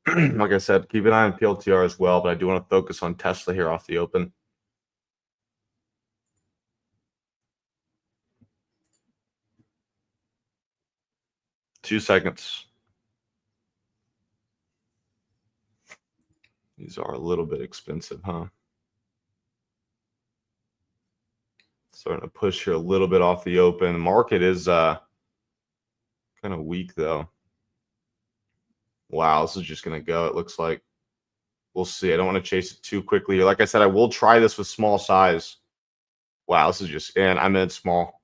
Like I said, keep an eye on PLTR as well, but I do want to focus on Tesla here off the open. Two seconds. These are a little bit expensive, huh? Starting to push here a little bit off the open. The market is kind of weak, though. Wow, this is just going to go, it looks like. We'll see. I don't want to chase it too quickly. Like I said, I will try this with small size. Wow, this is just, and I'm in small.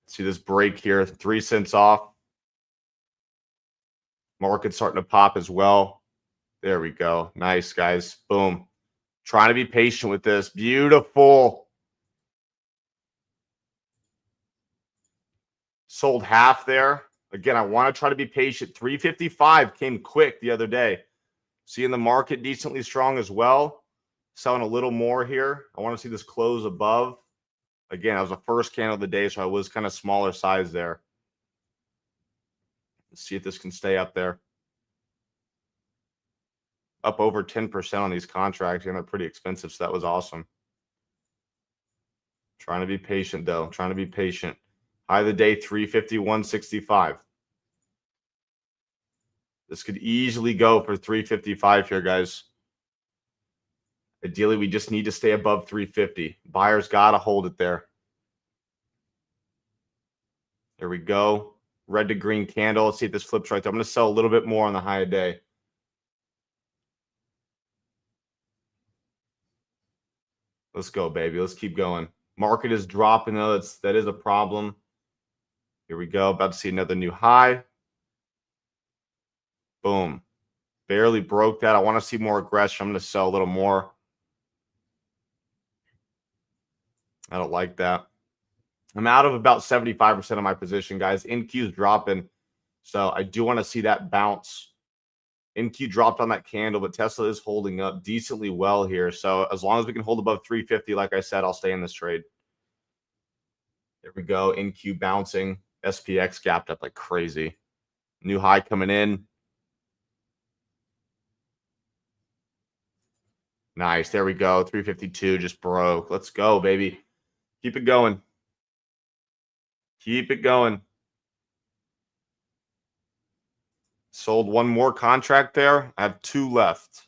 See this break here, 3 cents off. Market starting to pop as well. There we go. Nice, guys. Boom. Trying to be patient with this. Beautiful. Sold half there. Again, I want to try to be patient. 355 came quick the other day. Seeing the market decently strong as well. Selling a little more here. I want to see this close above. Again, that was the first candle of the day, so I was kind of smaller size there. Let's see if this can stay up there. Up over 10% on these contracts, and they're pretty expensive, so that was awesome. Trying to be patient, though. Trying to be patient. High of the day, 351.65. This could easily go for 355 here, guys. Ideally, we just need to stay above 350. Buyers got to hold it there. There we go. Red to green candle. Let's see if this flips right there. I'm going to sell a little bit more on the high of day. Let's go, baby. Let's keep going. Market is dropping, though. That is a problem. Here we go. About to see another new high. Boom. Barely broke that. I want to see more aggression. I'm going to sell a little more. I don't like that. I'm out of about 75% of my position, guys. NQ's dropping. So I do want to see that bounce. NQ dropped on that candle, but Tesla is holding up decently well here. So as long as we can hold above 350, like I said, I'll stay in this trade. There we go. NQ bouncing. SPX gapped up like crazy. New high coming in. Nice. There we go. 352 just broke. Let's go, baby. Keep it going. Keep it going. Sold one more contract there. I have 2 left.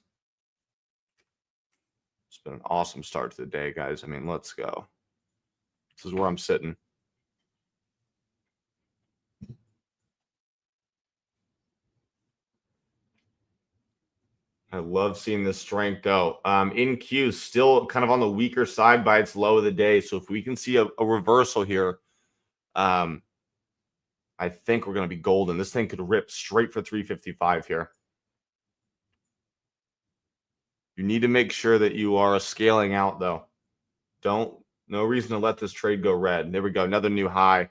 It's been an awesome start to the day, guys. I mean, let's go. This is where I'm sitting. I love seeing this strength go. NQ still kind of on the weaker side by its low of the day. So if we can see a reversal here, I think we're going to be golden. This thing could rip straight for 355 here. You need to make sure that you are scaling out, though. No reason to let this trade go red. There we go. Another new high.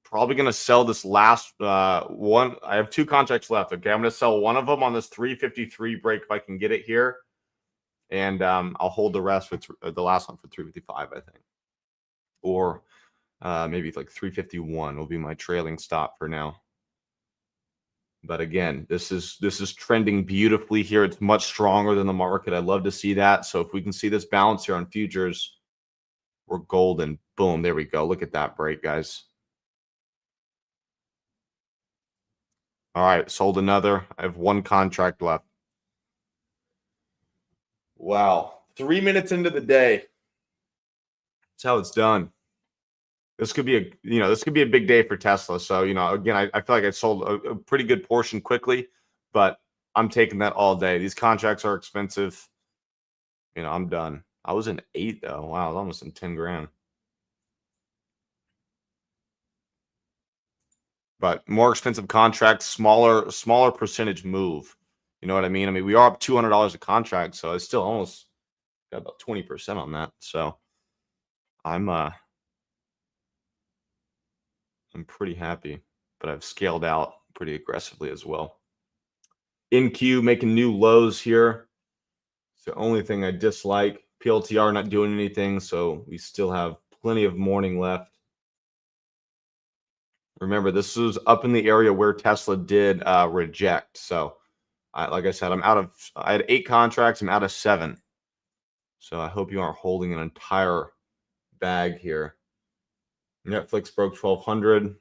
Probably going to sell this last one. I have 2 contracts left. Okay, I'm going to sell one of them on this 353 break if I can get it here. And I'll hold the rest with the last one for 355, I think. Or maybe like 351 will be my trailing stop for now. But again, this is trending beautifully here. It's much stronger than the market. I'd love to see that. So if we can see this balance here on futures, we're golden. Boom, there we go. Look at that break, guys. All right, sold another. I have 1 contract left. Wow. 3 minutes into the day. That's how it's done. This could be a big day for Tesla. So, again, I feel like I sold a pretty good portion quickly, but I'm taking that all day. These contracts are expensive. I'm done. I was in 8 though. Wow, I was almost in 10 grand. But more expensive contracts, smaller percentage move. You know what I mean? I mean, we are up $200 a contract, so I still almost got about 20% on that. So I'm pretty happy, but I've scaled out pretty aggressively as well. NQ making new lows here. It's the only thing I dislike. PLTR not doing anything, so we still have plenty of morning left. Remember, this is up in the area where Tesla did reject. So, like I said, I had 8 contracts. I'm out of 7. So I hope you aren't holding an entire bag here. Netflix broke 1200.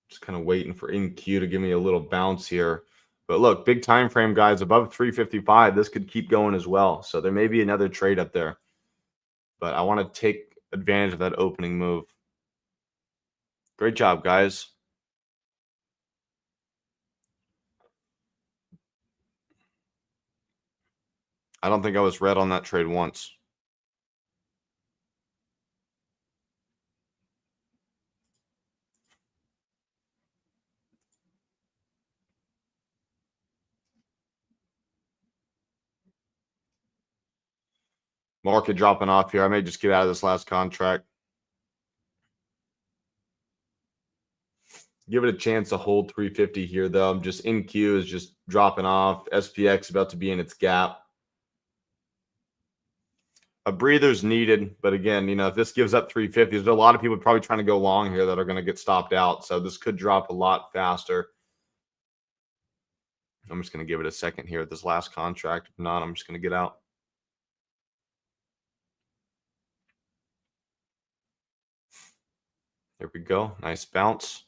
Just kind of waiting for NQ to give me a little bounce here. But look, big time frame guys above 355. This could keep going as well. So there may be another trade up there. But I want to take advantage of that opening move. Great job, guys. I don't think I was red on that trade once. Market dropping off here. I may just get out of this last contract. Give it a chance to hold 350 here, though. I'm just NQ is just dropping off. SPX about to be in its gap. A breather's needed, but again, if this gives up 350, there's a lot of people probably trying to go long here that are going to get stopped out. So this could drop a lot faster. I'm just going to give it a second here at this last contract. If not, I'm just going to get out. There we go. Nice bounce.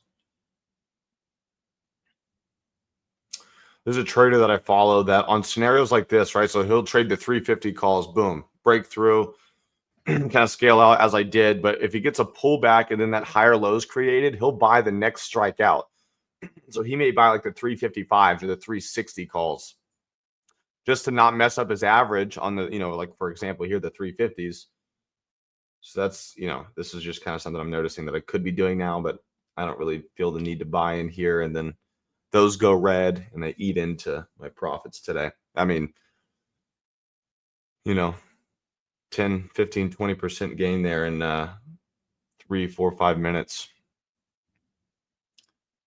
There's a trader that I follow that on scenarios like this, right? So he'll trade the 350 calls, boom, breakthrough, kind of scale out as I did. But if he gets a pullback and then that higher lows created, he'll buy the next strike out. So he may buy like the 355s or the 360 calls just to not mess up his average on the, like for example, here, the 350s. So that's, this is just kind of something I'm noticing that I could be doing now, but I don't really feel the need to buy in here. And then those go red and they eat into my profits today. I mean, 10, 15, 20% gain there in 3, 4, 5 minutes.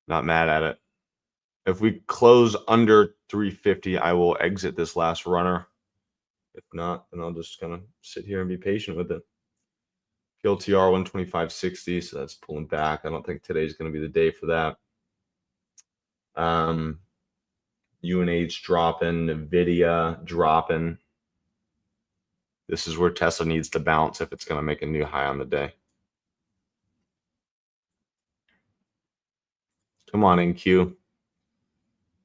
Not mad at it. If we close under 350, I will exit this last runner. If not, then I'll just kind of sit here and be patient with it. PLTR 125.60, so that's pulling back. I don't think today's going to be the day for that. UNH dropping, NVIDIA dropping. This is where Tesla needs to bounce if it's going to make a new high on the day. Come on, NQ.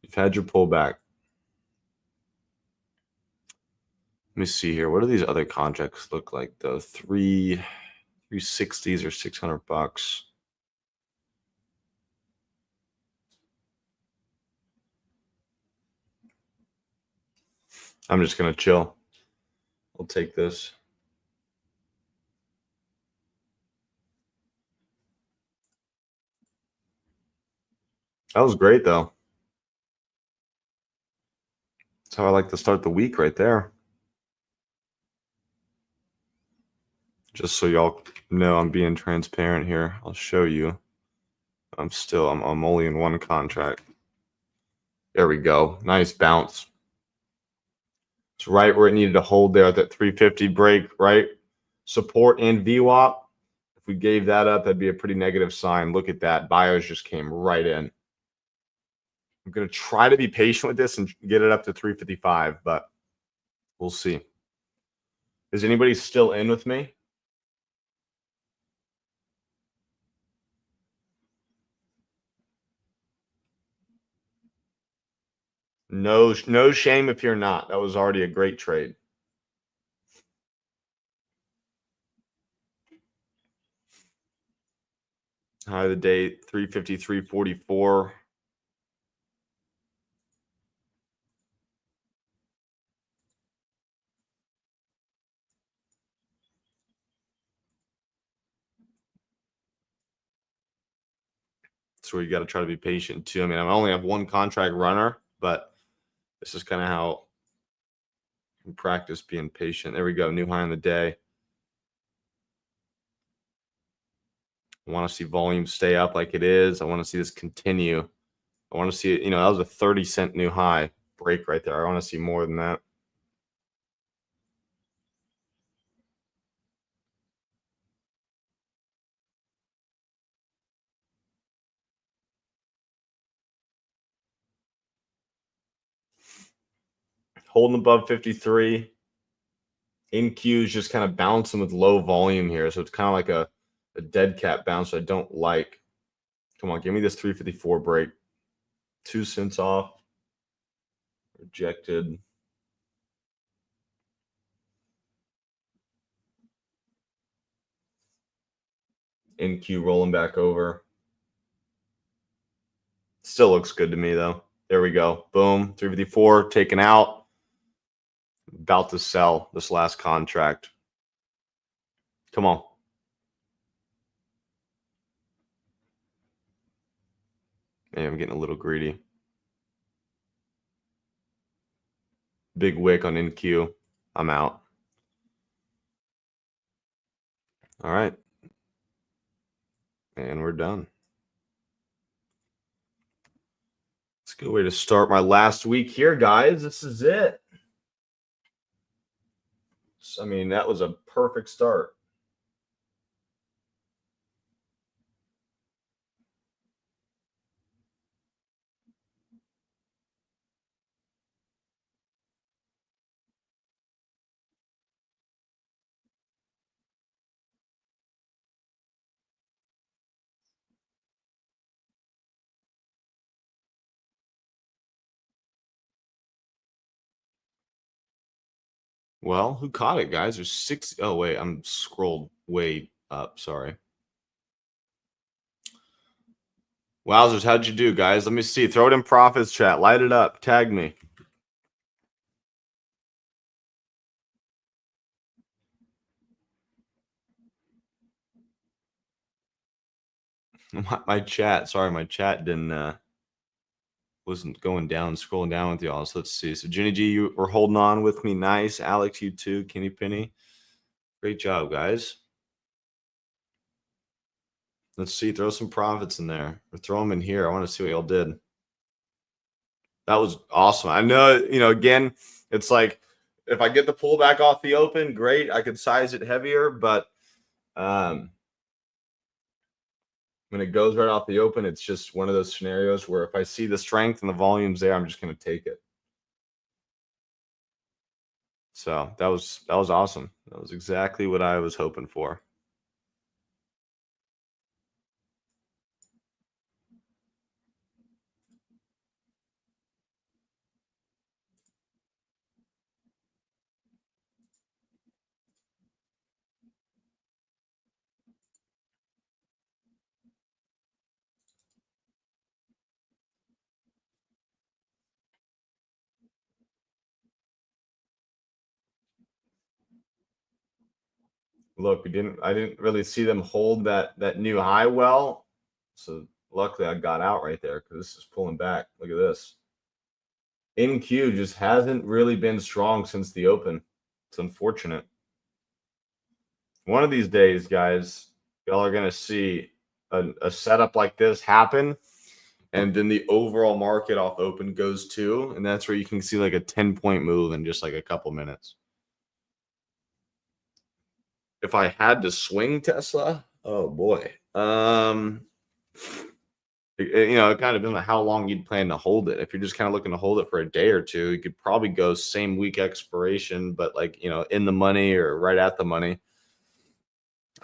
You've had your pullback. Let me see here. What do these other contracts look like, though? 360s or $600. I'm just going to chill. I'll take this. That was great, though. That's how I like to start the week right there. Just so y'all know I'm being transparent here. I'll show you. I'm only in one contract. There we go. Nice bounce. It's right where it needed to hold there at that 350 break, right? Support and VWAP. If we gave that up, that'd be a pretty negative sign. Look at that. Buyers just came right in. I'm going to try to be patient with this and get it up to 355, but we'll see. Is anybody still in with me? No shame if you're not. That was already a great trade. High of the day, 353.44. That's where you got to try to be patient too. I mean, I only have one contract runner, but this is kind of how you practice being patient. There we go. New high on the day. I want to see volume stay up like it is. I want to see this continue. I want to see it. That was a 30-cent new high break right there. I want to see more than that. Holding above 53. NQ is just kind of bouncing with low volume here. So it's kind of like a dead cat bounce I don't like. Come on, give me this 354 break. 2 cents off. Rejected. NQ rolling back over. Still looks good to me, though. There we go. Boom. 354 taken out. About to sell this last contract. Come on. Hey, I'm getting a little greedy. Big wick on NQ. I'm out. All right. And we're done. It's a good way to start my last week here, guys. This is it. I mean, that was a perfect start. Well, who caught it, guys? There's 6. Oh, wait. I'm scrolled way up. Sorry. Wowzers, how'd you do, guys? Let me see. Throw it in profits chat. Light it up. Tag me. My chat. Sorry, my chat didn't wasn't going down, scrolling down with y'all. So let's see. So Jenny G, you were holding on with me. Nice. Alex, you too. Kenny Penny. Great job, guys. Let's see. Throw some profits in there. Or throw them in here. I want to see what y'all did. That was awesome. I know, again, it's like if I get the pullback off the open, great. I could size it heavier, but when it goes right off the open, it's just one of those scenarios where if I see the strength and the volume's there, I'm just going to take it. So that was awesome. That was exactly what I was hoping for. Look, I didn't really see them hold that new high well. So luckily I got out right there because this is pulling back. Look at this. NQ just hasn't really been strong since the open. It's unfortunate. One of these days, guys, y'all are going to see a setup like this happen. And then the overall market off open goes too. And that's where you can see like a 10-point move in just like a couple minutes. If I had to swing Tesla, oh boy. It kind of depends on how long you'd plan to hold it. If you're just kind of looking to hold it for a day or two, you could probably go same week expiration, but like, in the money or right at the money.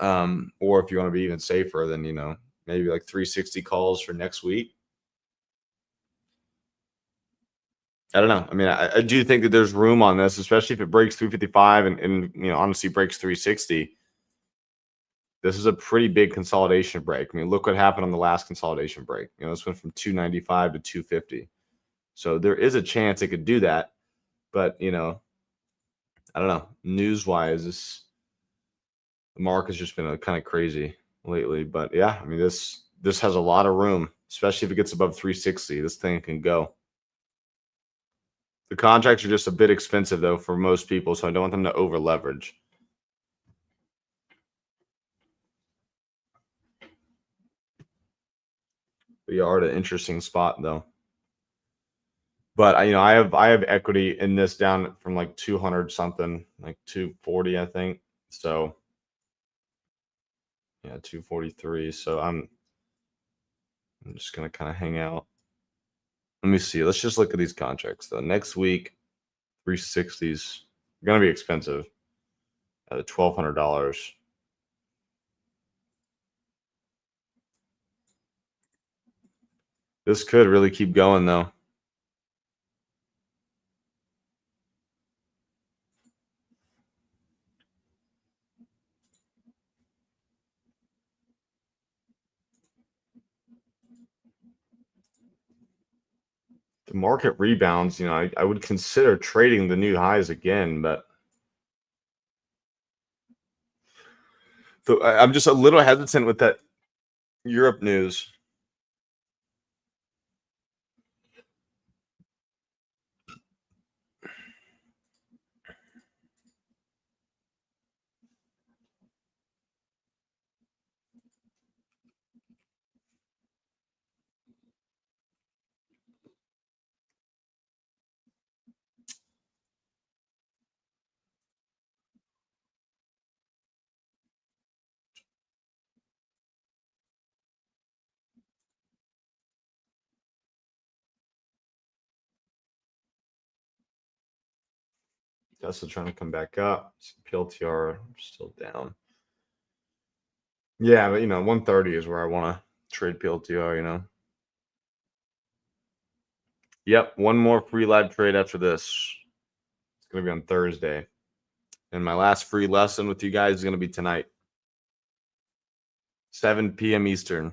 Or if you want to be even safer, then, maybe like 360 calls for next week. I don't know. I mean, I do think that there's room on this, especially if it breaks 355 and honestly breaks 360. This is a pretty big consolidation break. I mean, look what happened on the last consolidation break. This went from 295 to 250. So there is a chance it could do that. But, I don't know. News-wise, the market has just been kind of crazy lately. But yeah, I mean, this has a lot of room, especially if it gets above 360. This thing can go. The contracts are just a bit expensive, though, for most people, so I don't want them to over-leverage. We are at an interesting spot, though. But I have equity in this down from like 200 something, like 240, I think. So yeah, 243. So I'm just gonna kind of hang out. Let me see. Let's just look at these contracts though. Next week, 360s. Gonna be expensive. At $1,200. This could really keep going though. The market rebounds, I would consider trading the new highs again, but I'm just a little hesitant with that Europe news. Tesla trying to come back up. PLTR still down. Yeah, but 130 is where I want to trade PLTR. Yep, one more free live trade after this. It's going to be on Thursday. And my last free lesson with you guys is going to be tonight, 7 p.m. Eastern.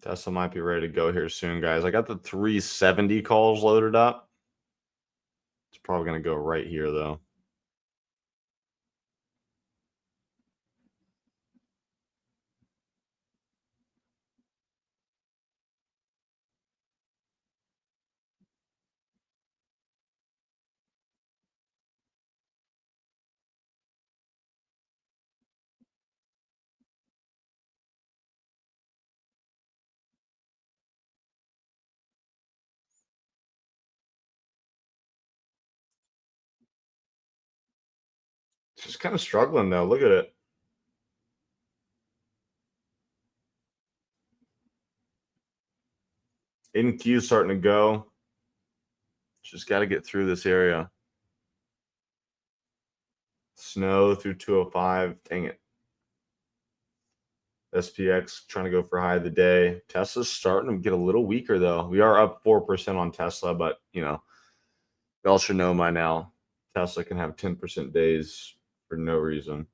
Tesla might be ready to go here soon, guys. I got the 370 calls loaded up. It's probably going to go right here, though. It's just kind of struggling, though. Look at it. NQ starting to go. Just got to get through this area. Snow through 205. Dang it. SPX trying to go for high of the day. Tesla's starting to get a little weaker, though. We are up 4% on Tesla, but, you all should know by now Tesla can have 10% days for no reason.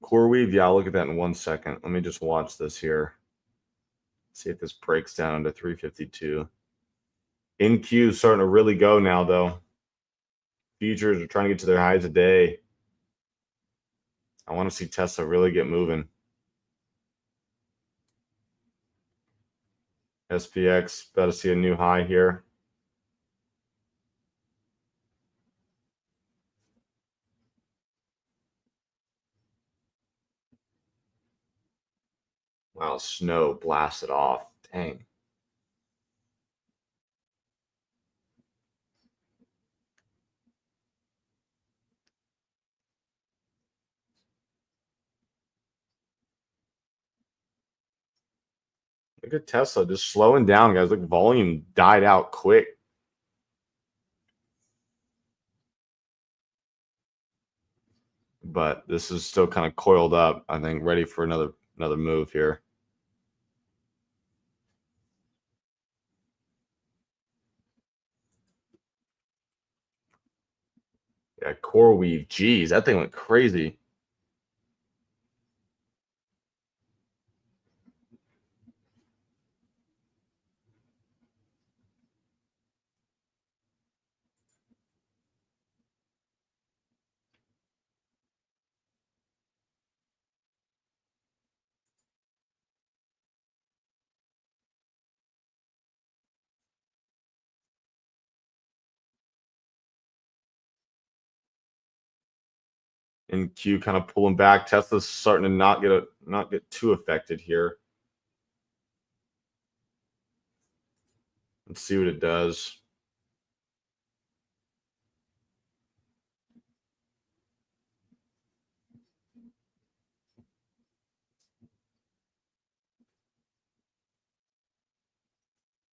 CoreWeave, yeah, I'll look at that in 1 second. Let me just watch this here. See if this breaks down into 352. NQ is starting to really go now, though. Futures are trying to get to their highs a day. I want to see Tesla really get moving. SPX, about to see a new high here. Wow, snow blasted off. Dang. Look at Tesla just slowing down, guys. Look, volume died out quick. But this is still kind of coiled up, I think, ready for another move here. Yeah, CoreWeave. Geez, that thing went crazy. And Q kind of pulling back. Tesla's starting to not get too affected here. Let's see what it does.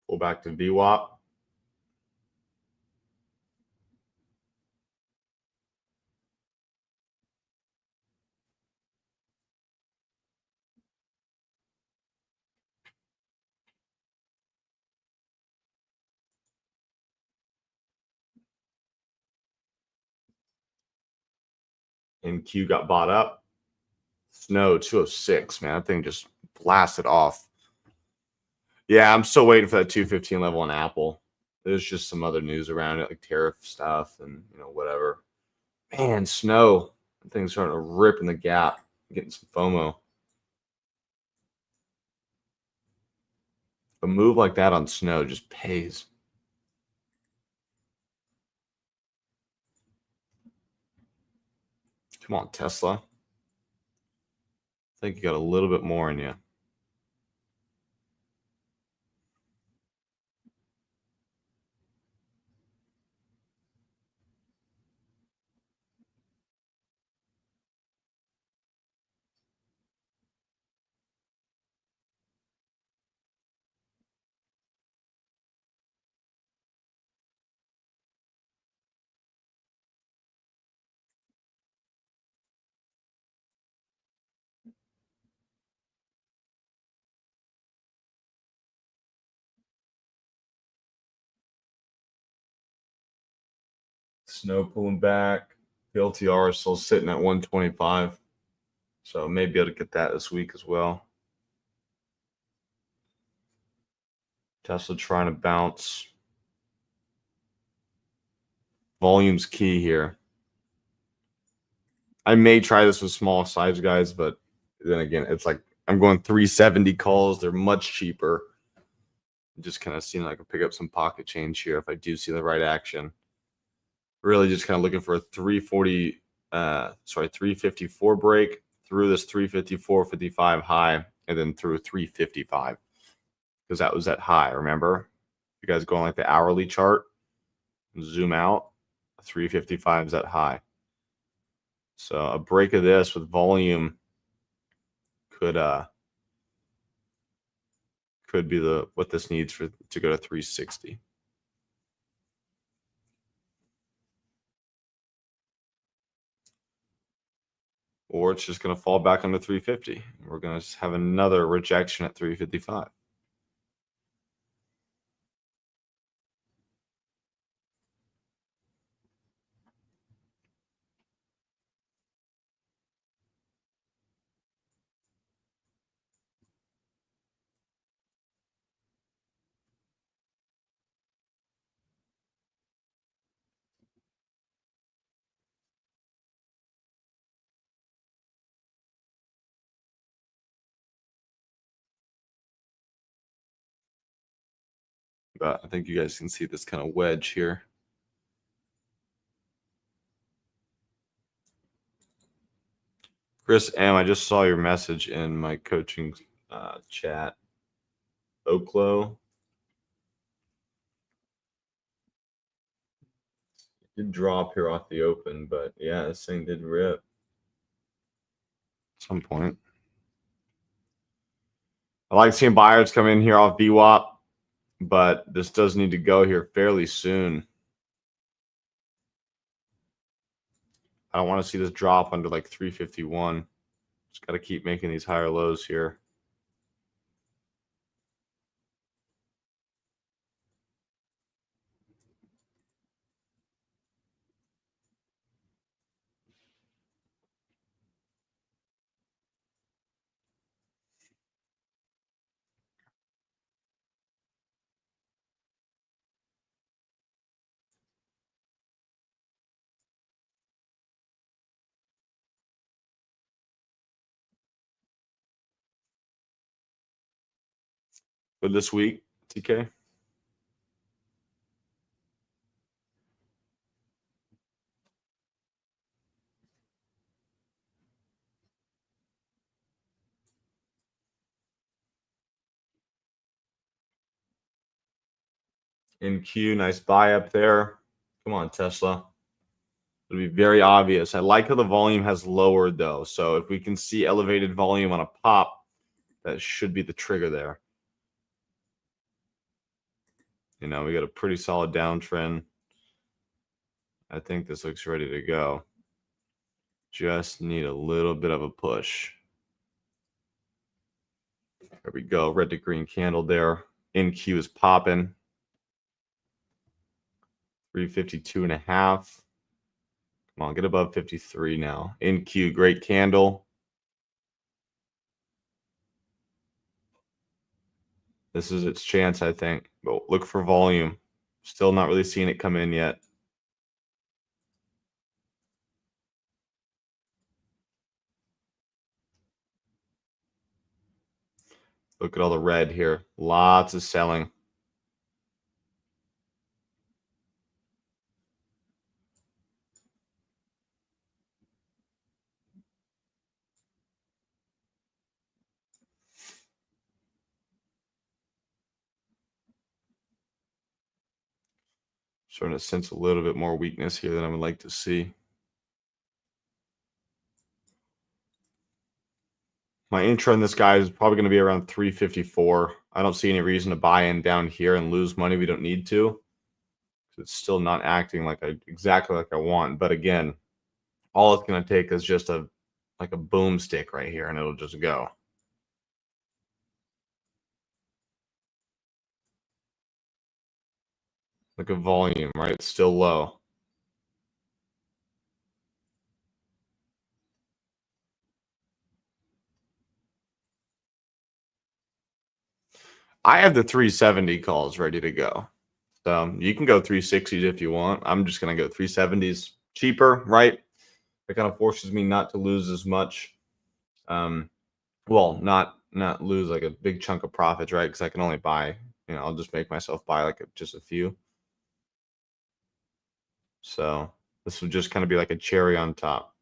Pull back to VWAP. And Q got bought up. Snow 206, man. That thing just blasted off. Yeah, I'm still waiting for that 215 level on Apple. There's just some other news around it, like tariff stuff and whatever. Man, Snow. That thing's starting to rip in the gap. I'm getting some FOMO. A move like that on Snow just pays. Come on, Tesla. I think you got a little bit more in you. Snow pulling back. The LTR is still sitting at 125. So maybe able to get that this week as well. Tesla trying to bounce. Volume's key here. I may try this with small size guys, but then again, it's like I'm going 370 calls. They're much cheaper. Just kind of seeing like I can pick up some pocket change here if I do see the right action. Really just kind of looking for a 354 break through this 354.55 high and then through 355 because that was that high. Remember, you guys go on like the hourly chart, zoom out, 355 is that high. So a break of this with volume could be what this needs to go to 360. Or it's just going to fall back under 350. We're going to have another rejection at 355. But I think you guys can see this kind of wedge here. Chris M, I just saw your message in my coaching chat. Oklo. Did drop here off the open, but yeah, this thing did rip at some point. I like seeing buyers come in here off VWAP, but this does need to go here fairly soon. I don't want to see this drop under like 351. Just got to keep making these higher lows here. For this week, TK? NQ, nice buy up there. Come on, Tesla. It'll be very obvious. I like how the volume has lowered, though. So if we can see elevated volume on a pop, that should be the trigger there. You know, we got a pretty solid downtrend. I think this looks ready to go. Just need a little bit of a push. There we go. Red to green candle there. NQ is popping. 352.5. Come on, get above 53 now. NQ, great candle. This is its chance, I think. But look for volume. Still not really seeing it come in yet. Look at all the red here. Lots of selling. Starting to sense a little bit more weakness here than I would like to see. My intro in this guy is probably going to be around 354. I don't see any reason to buy in down here and lose money. We don't need to. It's still not acting like exactly like I want. But again, all it's going to take is just like a boomstick right here, and it'll just go. Look at volume, right? It's still low. I have the 370 calls ready to go. So you can go 360s if you want. I'm just going to go 370s. Cheaper, right? It kind of forces me not to lose as much. Well, not lose like a big chunk of profits, right? Because I can only buy, I'll just make myself buy like just a few. So this would just kind of be like a cherry on top.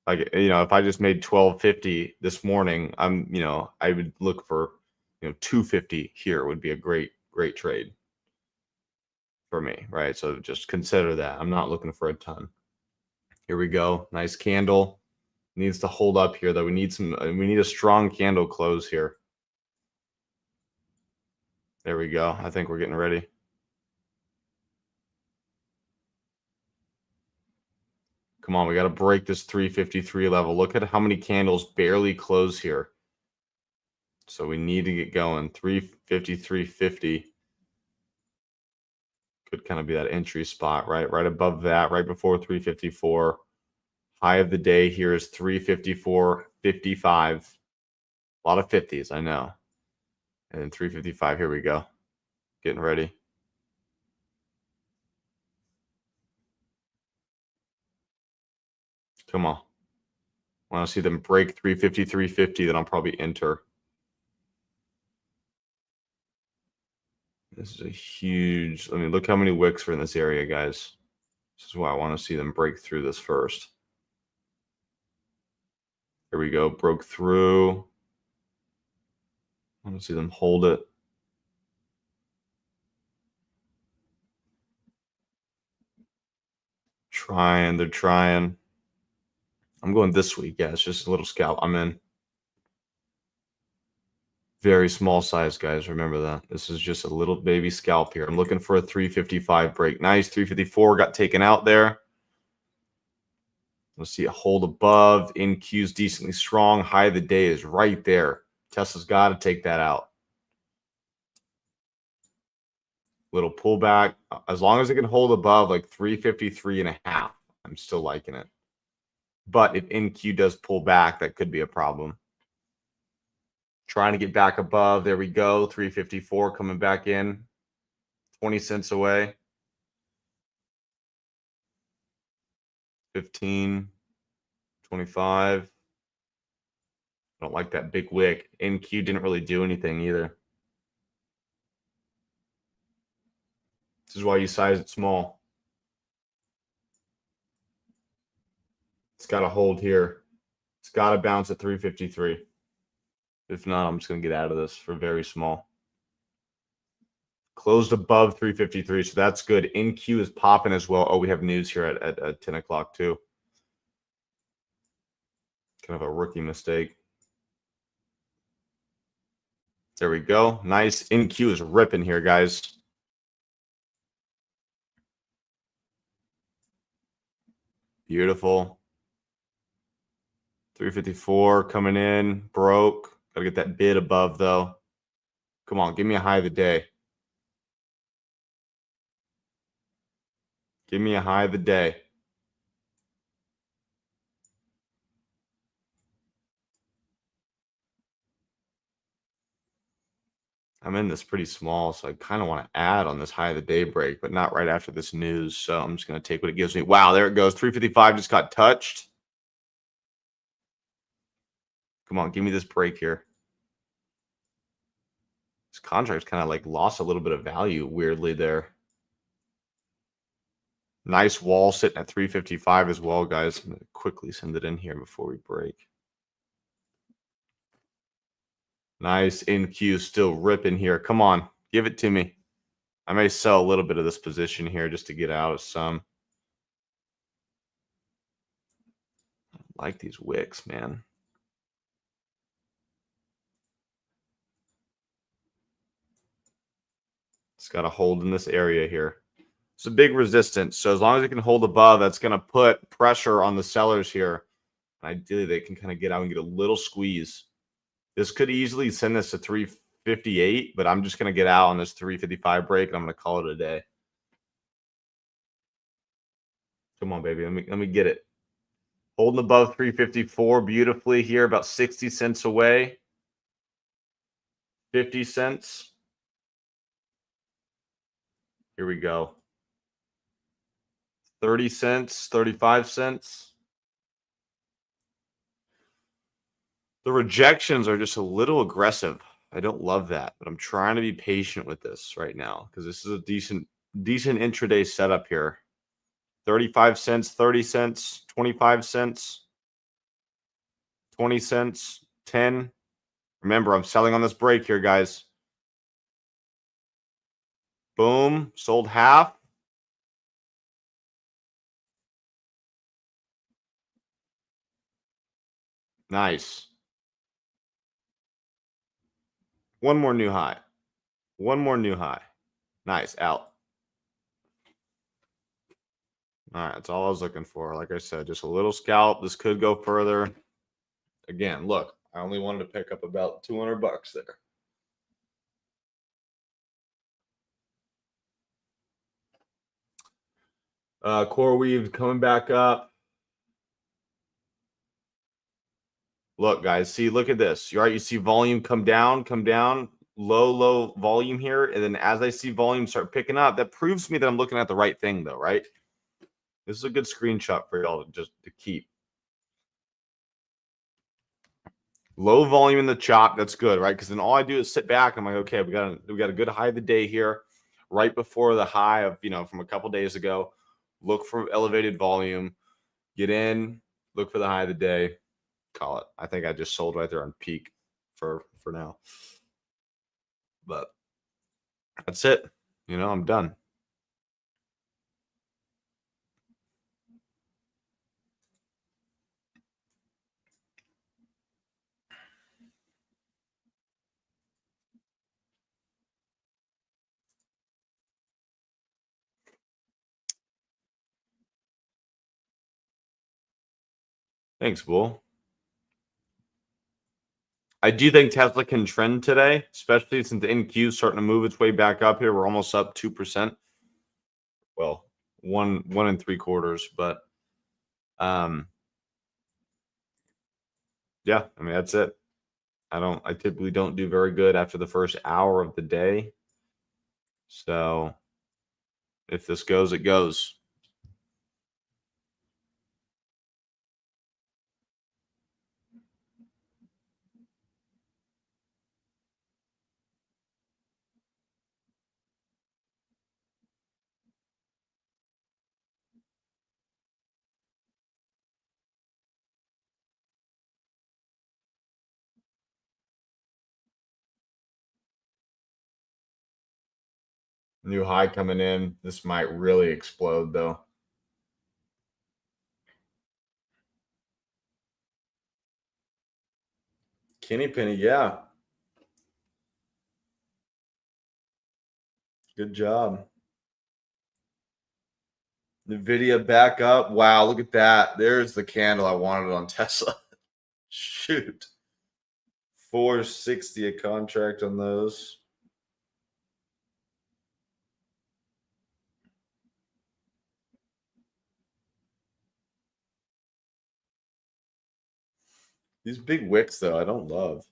Like, if I just made 1250 this morning, I would look for, 250 here would be a great trade for me, right? So just consider that. I'm not looking for a ton. Here we go. Nice candle. Needs to hold up here, though. We need a strong candle close here. There we go. I think we're getting ready. Come on, we got to break this 353 level. Look at how many candles barely close here. So we need to get going. 353.50 could kind of be that entry spot, right? Right above that, right before 354. High of the day here is 354.55. A lot of 50s, I know. And then 355, here we go. Getting ready. Come on. I want to see them break 353.50, then I'll probably enter. This is a huge, look how many wicks are in this area, guys. This is why I want to see them break through this first. Here we go. Broke through. I want to see them hold it. They're trying. I'm going this week. Yeah, it's just a little scalp. I'm in. Very small size, guys. Remember that. This is just a little baby scalp here. I'm looking for a 355 break. Nice. 354 got taken out there. Let's see it hold above. NQ's decently strong. High of the day is right there. Tesla's got to take that out. Little pullback. As long as it can hold above like 353.5, I'm still liking it. But if NQ does pull back, that could be a problem. Trying to get back above. There we go. 354 coming back in. 20 cents away. 15, 25. I don't like that big wick. NQ didn't really do anything either. This is why you size it small. It's got to hold here. It's got to bounce at 353. If not, I'm just going to get out of this for very small. Closed above 353, so that's good. NQ is popping as well. Oh, we have news here at 10 o'clock too. Kind of a rookie mistake. There we go. Nice. NQ is ripping here, guys. Beautiful. 354 coming in. Broke. Got to get that bid above, though. Come on. Give me a high of the day. Give me a high of the day. I'm in this pretty small, so I kind of want to add on this high of the day break, but not right after this news. So I'm just going to take what it gives me. Wow, there it goes. 355 just got touched. Come on, give me this break here. This contract's kind of like lost a little bit of value weirdly there. Nice wall sitting at 355 as well, guys. I'm going to quickly send it in here before we break. Nice NQ still ripping here. Come on, give it to me. I may sell a little bit of this position here just to get out of some. I like these wicks, man. It's got to hold in this area here. It's a big resistance. So as long as it can hold above, that's going to put pressure on the sellers here. Ideally, they can kind of get out and get a little squeeze. This could easily send this to 358, but I'm just going to get out on this 355 break, and I'm going to call it a day. Come on, baby. Let me get it. Holding above 354 beautifully here, about 60 cents away. 50 cents. Here we go. 30 cents, 35 cents. The rejections are just a little aggressive. I don't love that, but I'm trying to be patient with this right now because this is a decent intraday setup here. 35 cents, 30 cents, 25 cents, 20 cents, 10. Remember, I'm selling on this break here, guys. Boom, sold half. Nice. One more new high. One more new high. Nice, out. All right, that's all I was looking for. Like I said, just a little scalp. This could go further. Again, look, I only wanted to pick up about 200 bucks there. CoreWeave coming back up. Look, guys, see, look at this. You're right. You see volume come down, low volume here. And then as I see volume start picking up, that proves to me that I'm looking at the right thing, though, right? This is a good screenshot for y'all to keep. Low volume in the chop, that's good, right? Because then all I do is sit back. I'm like, okay, we got a good high of the day here, right before the high of from a couple days ago. Look for elevated volume, get in, look for the high of the day, call it. I think I just sold right there on peak for now, but that's it. I'm done. Thanks, Bull. I do think Tesla can trend today, especially since the NQ is starting to move its way back up here. We're almost up 2%. Well, 1.75%, but yeah, I mean that's it. I typically don't do very good after the first hour of the day. So if this goes, it goes. New high coming in. This might really explode, though. Kenny Penny, yeah. Good job. NVIDIA back up. Wow, look at that. There's the candle I wanted on Tesla. Shoot. 460 a contract on those. These big wicks, though, I don't love.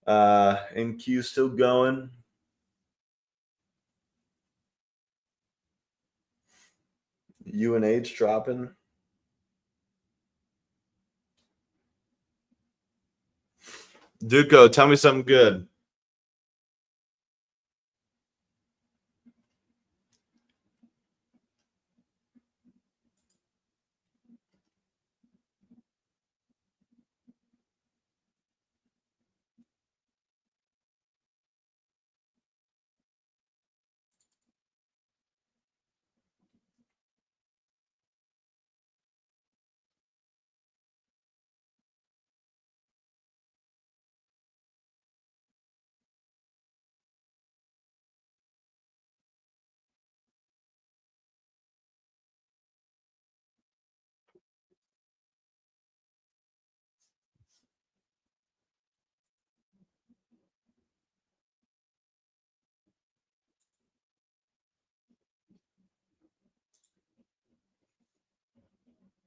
NQ still going. UNH dropping. Duco, tell me something good.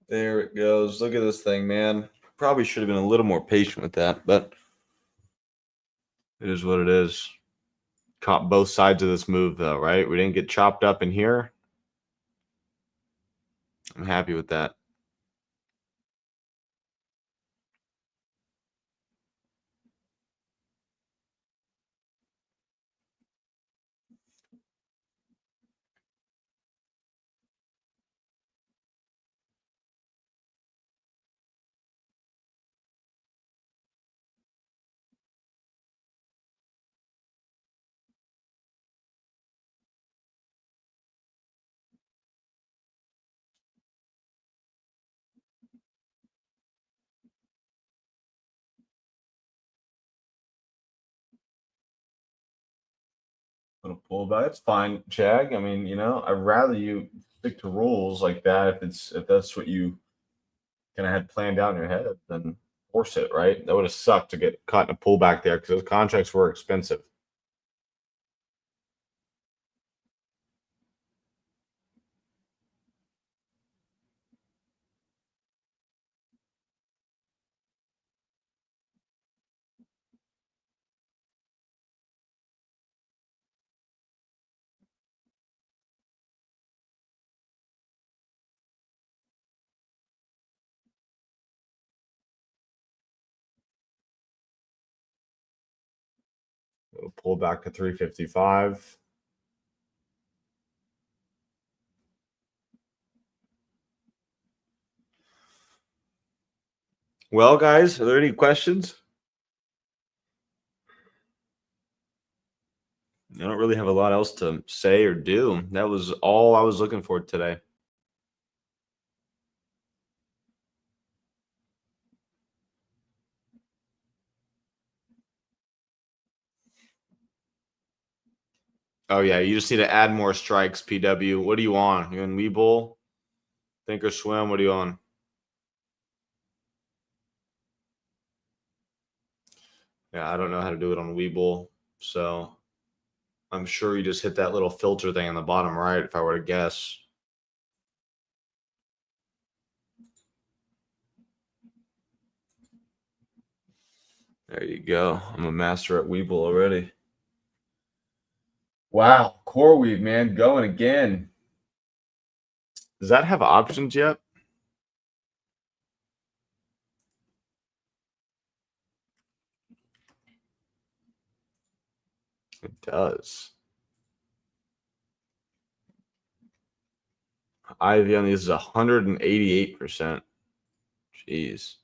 There it goes. Look at this thing, man. Probably should have been a little more patient with that, but it is what it is. Caught both sides of this move, though, right? We didn't get chopped up in here. I'm happy with that. Little pullback. It's fine, Chag. I mean, I'd rather you stick to rules like that if that's what you kind of had planned out in your head, then force it, right? That would have sucked to get caught in a pullback there because those contracts were expensive. It'll pull back to 355. Well, guys, are there any questions? I don't really have a lot else to say or do. That was all I was looking for today. Oh, yeah, you just need to add more strikes, PW. What do you want? You in Weeble? Think or swim? What are you on? Yeah, I don't know how to do it on Weeble, so I'm sure you just hit that little filter thing on the bottom right, if I were to guess. There you go. I'm a master at Weeble already. Wow, CoreWeave, man, going again. Does that have options yet? It does. Ivy on these is 188%. Jeez.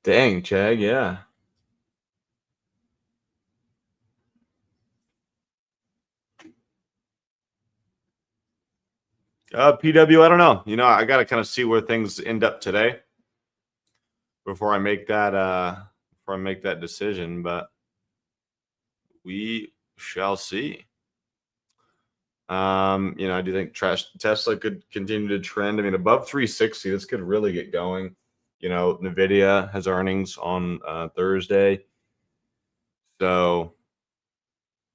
Dang, Chad, yeah. PW, I don't know. I got to kind of see where things end up today before I make that decision, but we shall see. I do think Tesla could continue to trend. I mean, above 360, this could really get going. Nvidia has earnings on Thursday. So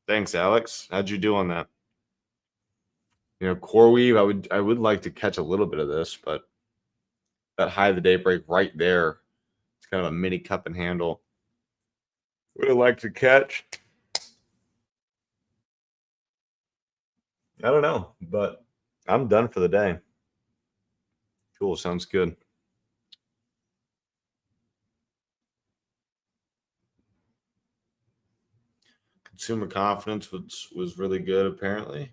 thanks, Alex. How'd you do on that? CoreWeave, I would like to catch a little bit of this, but that high of the day break right there, it's kind of a mini cup and handle. Would have liked to catch. I don't know, but I'm done for the day. Cool, sounds good. Consumer confidence was really good, apparently.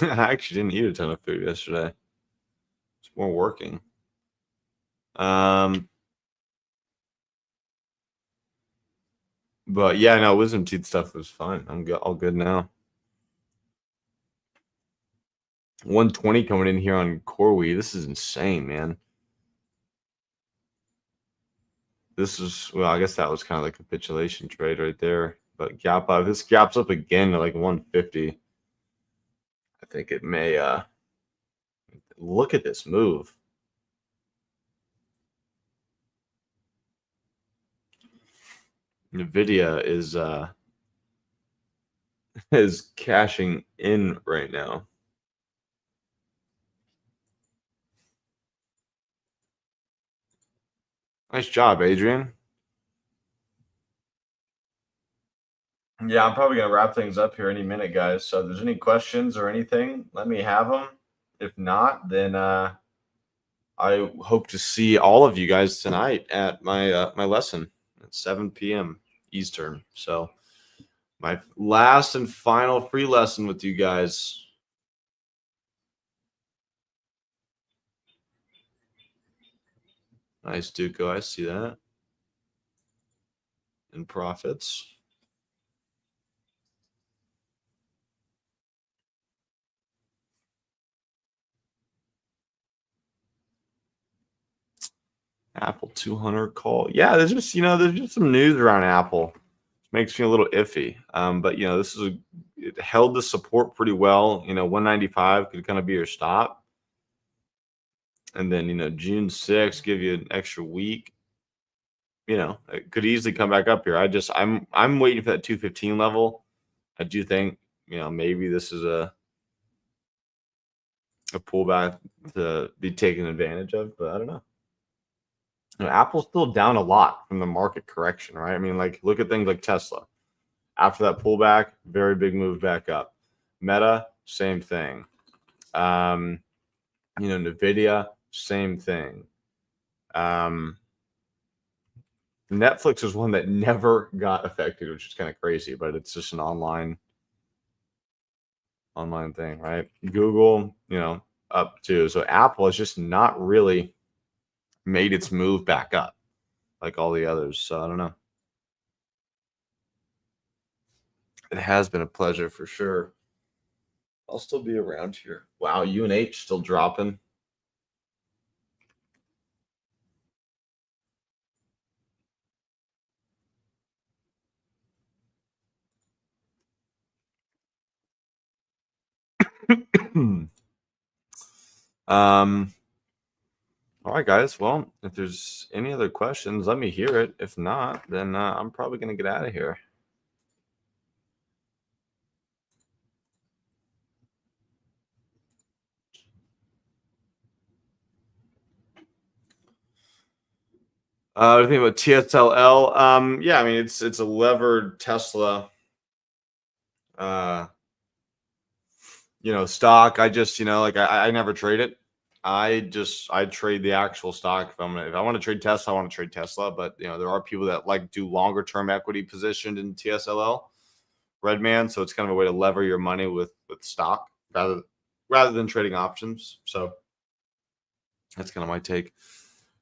I actually didn't eat a ton of food yesterday. It's more working. But yeah, no, wisdom teeth stuff was fun. I'm all good now. 120 coming in here on CoreWeave. This is insane, man. I guess that was kind of the capitulation trade right there. But gap up, this gaps up again to like 150. I think it may look at this move. Nvidia is cashing in right now. Nice job, Adrian. Yeah, I'm probably gonna wrap things up here any minute, guys. So if there's any questions or anything, let me have them. If not, then I hope to see all of you guys tonight at my lesson at 7 p.m. Eastern. So my last and final free lesson with you guys. Nice, Duco. I see that. And profits. Apple 200 call. Yeah, there's just some news around Apple. It makes me a little iffy. But it held the support pretty well. 195 could kind of be your stop. And then, June 6th, give you an extra week. It could easily come back up here. I'm waiting for that 215 level. I do think, maybe this is a pullback to be taken advantage of, but I don't know. Apple's still down a lot from the market correction, right? I mean, like, look at things like Tesla. After that pullback, very big move back up. Meta, same thing. Nvidia, same thing. Netflix is one that never got affected, which is kind of crazy, but it's just an online thing, right? Google, up too. So Apple has just not really made its move back up like all the others. So I don't know. It has been a pleasure for sure. I'll still be around here. Wow, UNH still dropping. um All right, guys. Well, if there's any other questions, let me hear it. If not, then I'm probably going to get out of here. What do you think about TSLL? Yeah, I mean it's a levered Tesla, uh, stock. I just like I never trade it. I trade the actual stock. If I want to trade Tesla, I want to trade Tesla. But there are people that like do longer term equity positioned in TSLL, Redman. So it's kind of a way to lever your money with stock rather than trading options. So that's kind of my take.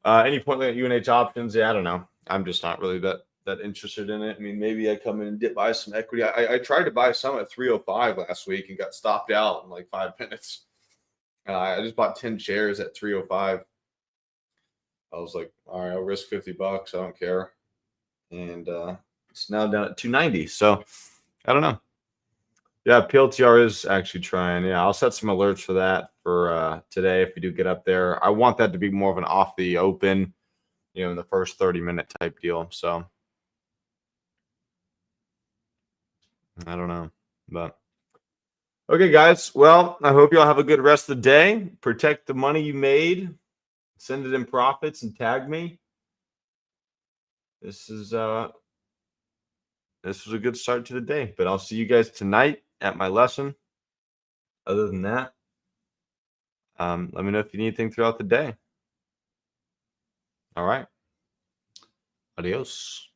Any point at UNH options? Yeah, I don't know. I'm just not really that interested in it. I mean, maybe I come in and buy some equity. I tried to buy some at 305 last week and got stopped out in like 5 minutes. I just bought 10 shares at 305. I was like, all right, I'll risk $50. I don't care. And it's now down at 290. So I don't know. Yeah, PLTR is actually trying. Yeah, I'll set some alerts for that for today if we do get up there. I want that to be more of an off the open, in the first 30-minute type deal. So I don't know. But okay, guys. Well, I hope y'all have a good rest of the day. Protect the money you made. Send it in profits and tag me. This was a good start to the day. But I'll see you guys tonight at my lesson. Other than that, let me know if you need anything throughout the day. All right. Adios.